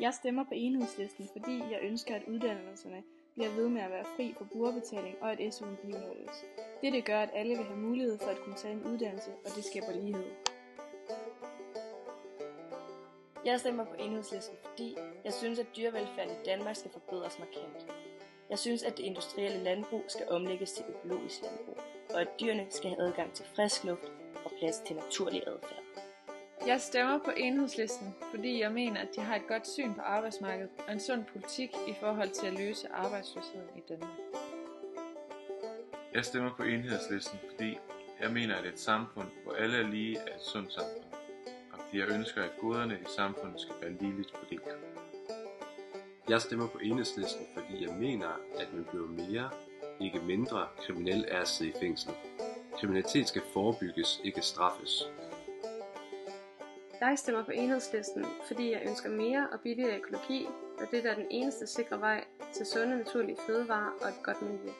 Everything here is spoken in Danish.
Jeg stemmer på Enhedslisten, fordi jeg ønsker, at uddannelserne bliver ved med at være fri for brugerbetaling og at SU'en bibeholdes. Dette gør, at alle vil have mulighed for at kunne tage en uddannelse, og det skaber lighed. Jeg stemmer på Enhedslisten, fordi jeg synes, at dyrevelfærden i Danmark skal forbedres markant. Jeg synes, at det industrielle landbrug skal omlægges til økologisk landbrug, og at dyrene skal have adgang til frisk luft og plads til naturlig adfærd. Jeg stemmer på Enhedslisten, fordi jeg mener, at de har et godt syn på arbejdsmarkedet og en sund politik i forhold til at løse arbejdsløsheden i Danmark. Jeg stemmer på Enhedslisten, fordi jeg mener, at et samfund, hvor alle er lige, er et sundt samfund, og fordi jeg ønsker, at goderne i samfundet skal være ligeligt fordelt. Jeg stemmer på Enhedslisten, fordi jeg mener, at man bliver mere, ikke mindre, kriminel af at sidde i fængsel. Kriminalitet skal forebygges, ikke straffes. Jeg stemmer på Enhedslisten, fordi jeg ønsker mere og billigere økologi, og det er den eneste sikre vej til sunde naturlige fødevarer og et godt miljø.